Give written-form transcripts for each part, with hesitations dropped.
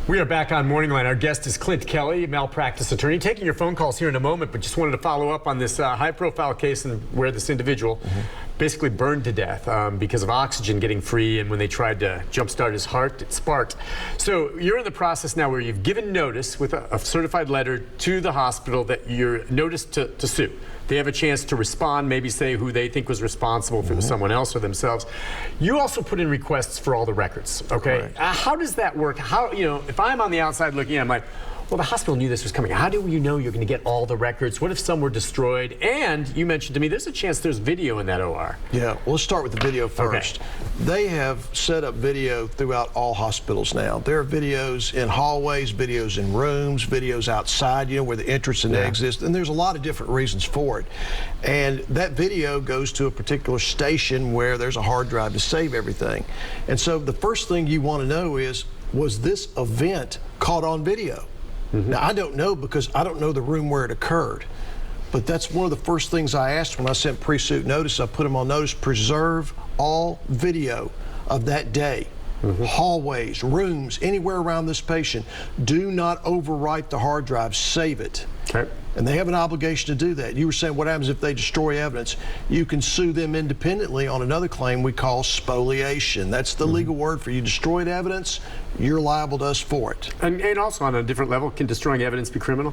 We are back on Morning Line. Our guest is Clint Kelly, malpractice attorney. Taking your phone calls here in a moment, but just wanted to follow up on this high-profile case where this individual basically burned to death because of oxygen getting free, and when they tried to jumpstart his heart, it sparked. So you're in the process now where you've given notice with a certified letter to the hospital that you're noticed to sue. They have a chance to respond, maybe say who they think was responsible, if it was someone else or themselves. You also put in requests for all the records, okay? How does that work? How, you know, if I'm on the outside looking in, I'm like, well, the hospital knew this was coming. How do you know you're going to get all the records? What if some were destroyed? And you mentioned to me there's a chance there's video in that OR. Yeah, well, let's start with the video first. They have set up video throughout all hospitals now. There are videos in hallways, videos in rooms, videos outside, you know, where the entrance and exit, and there's a lot of different reasons for it. And that video goes to a particular station where there's a hard drive to save everything. And so the first thing you want to know is, was this event caught on video? Now, I don't know because I don't know the room where it occurred, but that's one of the first things I asked when I sent pre-suit notice. I put them on notice, preserve all video of that day. Hallways, rooms, anywhere around this patient. Do not overwrite the hard drive, save it. And they have an obligation to do that. You were saying what happens if they destroy evidence? You can sue them independently on another claim we call spoliation. That's the legal word for you destroyed evidence, you're liable to us for it. And also on a different level, can destroying evidence be criminal?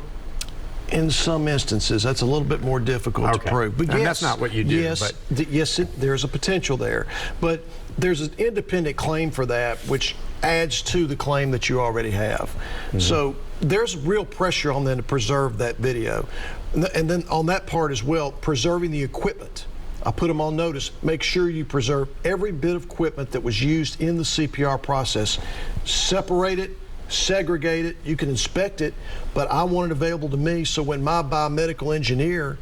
In some instances, that's a little bit more difficult to prove. But and yes, that's not what you do. Yes, there's a potential there. But there's an independent claim for that, which adds to the claim that you already have. So there's real pressure on them to preserve that video. And then on that part as well, preserving the equipment. I put them on notice. Make sure you preserve every bit of equipment that was used in the CPR process. Separate it, segregate it, you can inspect it, but I want it available to me so when my biomedical engineer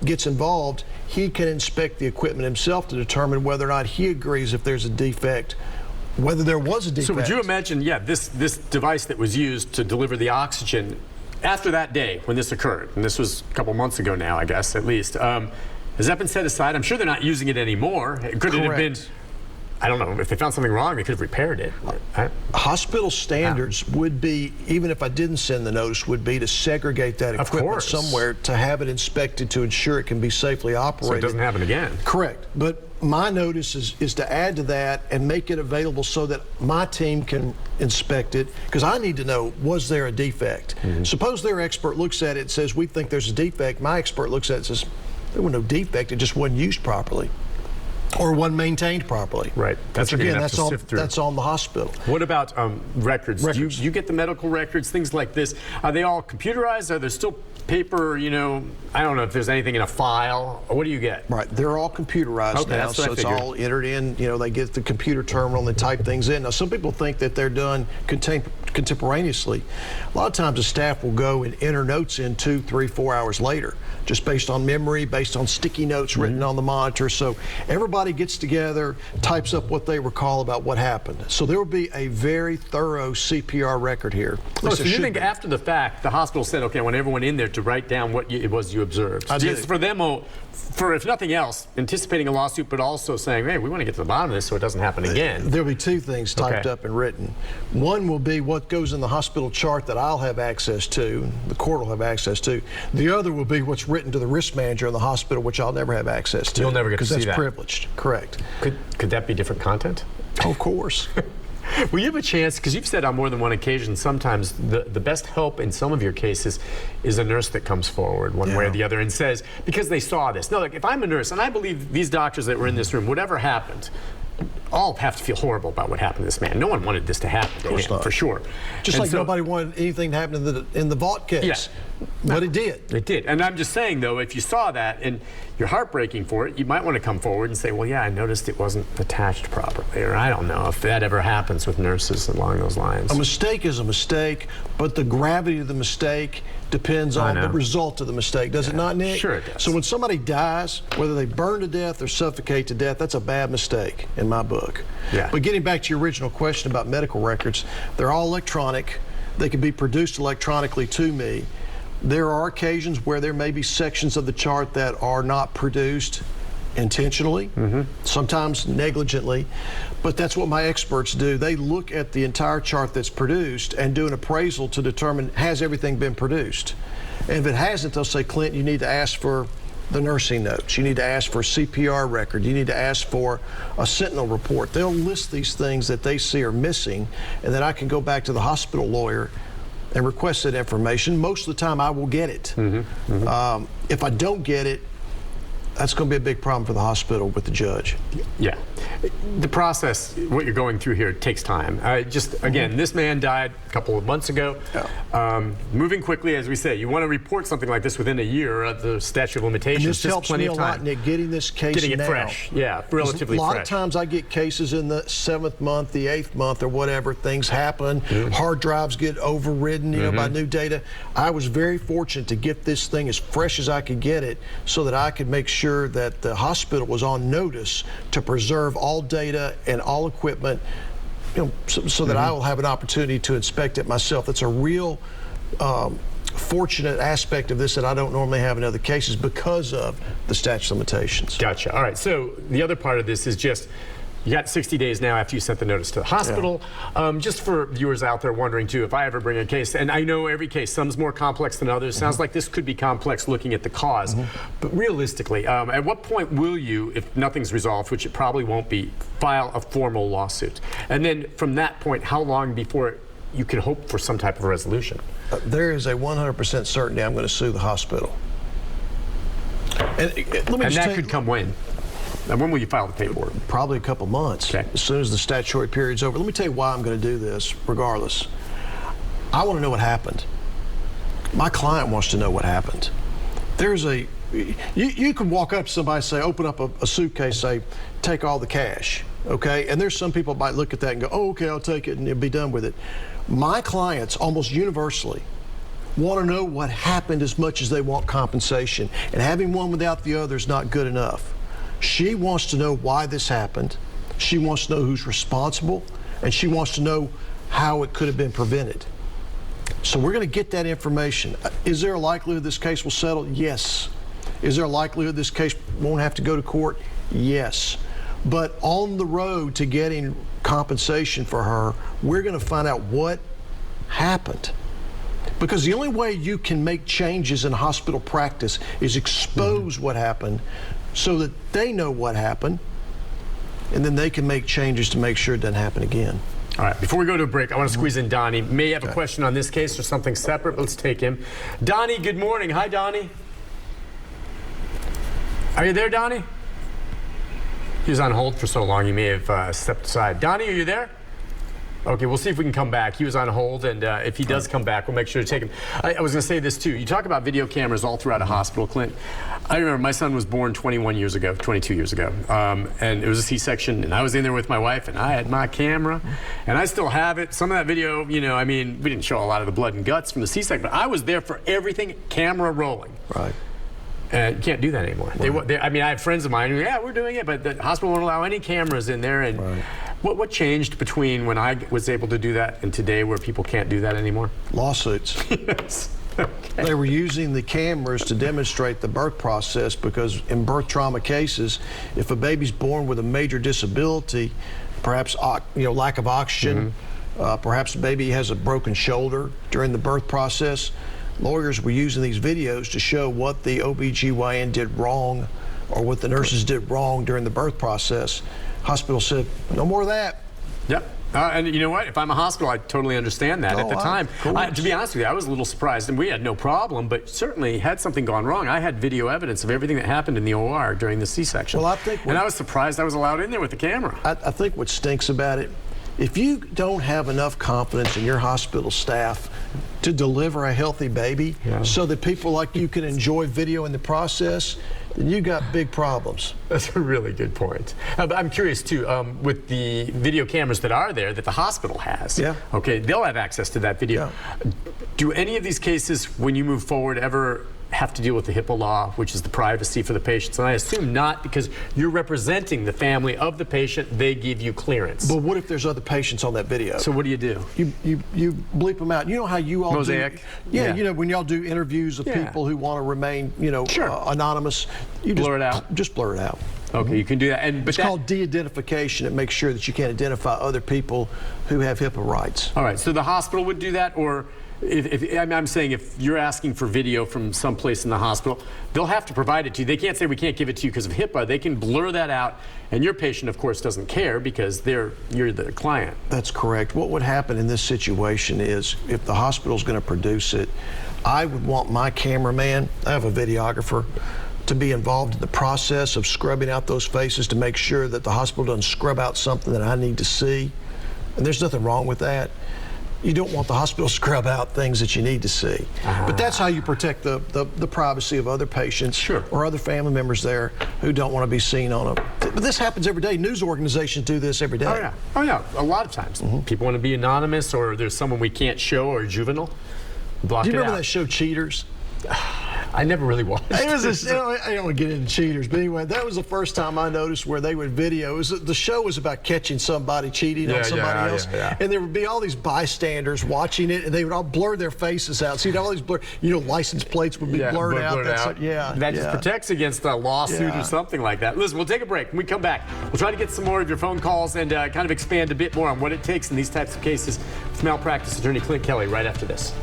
gets involved, he can inspect the equipment himself to determine whether or not he agrees if there's a defect, whether there was a defect. So would you imagine, this device that was used to deliver the oxygen after that day when this occurred, and this was a couple months ago now, I guess, at least, has that been set aside? I'm sure they're not using it anymore. Could it have been, I don't know, if they found something wrong, they could have repaired it. Hospital standards would be, even if I didn't send the notice, would be to segregate that equipment somewhere to have it inspected to ensure it can be safely operated. So it doesn't happen again. Correct. But my notice is to add to that and make it available so that my team can inspect it, because I need to know, was there a defect? Suppose their expert looks at it and says, we think there's a defect. My expert looks at it and says, there was no defect, it just wasn't used properly. Or one maintained properly. Right. That's again, that's on the hospital. What about records? Do you get the medical records, things like this? Are they all computerized? Are there still paper, you know, I don't know if there's anything in a file. What do you get? Right. They're all computerized now, so it's all entered in. You know, they get the computer terminal and they type things in. Now, some people think that they're done contemporaneously. A lot of times the staff will go and enter notes in 2, 3, 4 hours later, just based on memory, based on sticky notes written on the monitor. So everybody gets together, types up what they recall about what happened. So there will be a very thorough CPR record here. Oh, so you think after the fact, the hospital said, okay, I want everyone in there to write down what it was you observed. I did. For them, for if nothing else, anticipating a lawsuit, but also saying, hey, we want to get to the bottom of this so it doesn't happen again. There'll be two things typed up and written. One will be what goes in the hospital chart that I'll have access to, the court will have access to. The other will be what's written to the risk manager in the hospital, which I'll never have access to. You'll never get to see that. Because that's privileged. Correct. Could that be different content? Of course. Well, you have a chance, because you've said on more than one occasion, sometimes the best help in some of your cases is a nurse that comes forward one way or the other and says, because they saw this. No, like if I'm a nurse, and I believe these doctors that were in this room, whatever happened, all have to feel horrible about what happened to this man. No one wanted this to happen to him, for sure. Just like nobody wanted anything to happen in the vault case. Yeah. But it did. It did. And I'm just saying, though, if you saw that and you're heartbreaking for it, you might want to come forward and say, well, yeah, I noticed it wasn't attached properly. Or I don't know if that ever happens with nurses along those lines. A mistake is a mistake, but the gravity of the mistake depends on the result of the mistake. Does it not, Nick? Sure it does. So when somebody dies, whether they burn to death or suffocate to death, that's a bad mistake in my book. Yeah. But getting back to your original question about medical records, they're all electronic. They can be produced electronically to me. There are occasions where there may be sections of the chart that are not produced. intentionally, sometimes negligently, but that's what my experts do. They look at the entire chart that's produced and do an appraisal to determine, has everything been produced? And if it hasn't, they'll say, Clint, you need to ask for the nursing notes. You need to ask for a CPR record. You need to ask for a sentinel report. They'll list these things that they see are missing, and then I can go back to the hospital lawyer and request that information. Most of the time I will get it. If I don't get it, that's going to be a big problem for the hospital with the judge. Yeah. The process, what you're going through here, takes time. Again, this man died a couple of months ago. Moving quickly, as we say, you want to report something like this within a year of the statute of limitations. And this helps me a lot, Nick, getting this case Getting it now. fresh. Yeah, relatively fresh. A lot of times I get cases in the 7th month, the 8th month, or whatever. Things happen. Hard drives get overridden, you know, by new data. I was very fortunate to get this thing as fresh as I could get it so that I could make sure that the hospital was on notice to preserve all data and all equipment, you know, so that I will have an opportunity to inspect it myself. That's a real fortunate aspect of this that I don't normally have in other cases because of the statute of limitations. Gotcha. All right. So the other part of this is just, you got 60 days now after you sent the notice to the hospital. Just for viewers out there wondering too, if I ever bring a case, and I know every case, some's more complex than others. Sounds like this could be complex looking at the cause. But realistically, at what point will you, if nothing's resolved, which it probably won't be, file a formal lawsuit? And then from that point, how long before you can hope for some type of resolution? There is a 100% certainty I'm going to sue the hospital. And that could come when? And when will you file the paperwork? Probably a couple months, as soon as the statutory period's over. Let me tell you why I'm going to do this, regardless. I want to know what happened. My client wants to know what happened. There's a, you can walk up to somebody and say, open up a suitcase, say, take all the cash, okay? And there's some people that might look at that and go, oh, okay, I'll take it and be done with it. My clients, almost universally, want to know what happened as much as they want compensation. And having one without the other is not good enough. She wants to know why this happened. She wants to know who's responsible, and she wants to know how it could have been prevented. So we're going to get that information. Is there a likelihood this case will settle? Yes. Is there a likelihood this case won't have to go to court? Yes. But on the road to getting compensation for her, we're going to find out what happened. Because the only way you can make changes in hospital practice is expose what happened so that they know what happened, and then they can make changes to make sure it doesn't happen again. All right, before we go to a break, I want to squeeze in Donnie. May have a question on this case or something separate, but let's take him. Donnie, good morning. Hi, Donnie. Are you there, Donnie? He was on hold for so long, he may have stepped aside. Donnie, are you there? Okay, we'll see if we can come back. He was on hold, and if he does come back, we'll make sure to take him. I was going to say this, too. You talk about video cameras all throughout a hospital, Clint. I remember my son was born 22 years ago, and it was a C-section, and I was in there with my wife, and I had my camera, and I still have it. Some of that video, you know, I mean, we didn't show a lot of the blood and guts from the C-section, but I was there for everything, camera rolling. Right. And you can't do that anymore. I mean, I have friends of mine who, yeah, we're doing it, but the hospital won't allow any cameras in there. And what changed between when I was able to do that and today where people can't do that anymore? Lawsuits. Yes. Okay. They were using the cameras to demonstrate the birth process because in birth trauma cases, if a baby's born with a major disability, perhaps lack of oxygen, perhaps the baby has a broken shoulder during the birth process, lawyers were using these videos to show what the OBGYN did wrong or what the nurses did wrong during the birth process. Hospital said, no more of that. Yep. And you know what? If I'm a hospital, I totally understand that. At the time, to be honest with you, I was a little surprised, and we had no problem, but certainly had something gone wrong. I had video evidence of everything that happened in the OR during the C-section. Well, and I was surprised I was allowed in there with the camera. I think what stinks about it, if you don't have enough confidence in your hospital staff to deliver a healthy baby so that people like you can enjoy video in the process, then you got big problems. That's a really good point. I'm curious too, with the video cameras that are there that the hospital has, okay, they'll have access to that video. Do any of these cases, when you move forward, ever have to deal with the HIPAA law, which is the privacy for the patients? And I assume not, because you're representing the family of the patient. They give you clearance. But what if there's other patients on that video? So what do you do? You bleep them out. You know how you all Mosaic? do? Yeah, you know, when y'all do interviews of people who want to remain, you know, anonymous, you Blur it out. Just blur it out. Okay, you can do that. But it's called de-identification. It makes sure that you can't identify other people who have HIPAA rights. All right, so the hospital would do that, or I'm saying if you're asking for video from someplace in the hospital, they'll have to provide it to you. They can't say we can't give it to you because of HIPAA. They can blur that out, and your patient, of course, doesn't care because you're the client. That's correct. What would happen in this situation is if the hospital's going to produce it, I would want my cameraman, I have a videographer, to be involved in the process of scrubbing out those faces to make sure that the hospital doesn't scrub out something that I need to see. And there's nothing wrong with that. You don't want the hospital to scrub out things that you need to see. But that's how you protect the privacy of other patients or other family members there who don't want to be seen on a... But this happens every day. News organizations do this every day. Oh, yeah. Oh, yeah. A lot of times. People want to be anonymous, or there's someone we can't show, or juvenile. Block it out. Do you remember that show Cheaters? I never really watched. It was I don't want to get into cheaters, but anyway, that was the first time I noticed where they would video. The show was about catching somebody cheating on somebody else, and there would be all these bystanders watching it, and they would all blur their faces out. So you'd have all these license plates would be blurred out. That just protects against a lawsuit or something like that. Listen, we'll take a break. When we come back, we'll try to get some more of your phone calls and kind of expand a bit more on what it takes in these types of cases with malpractice attorney Clint Kelly right after this.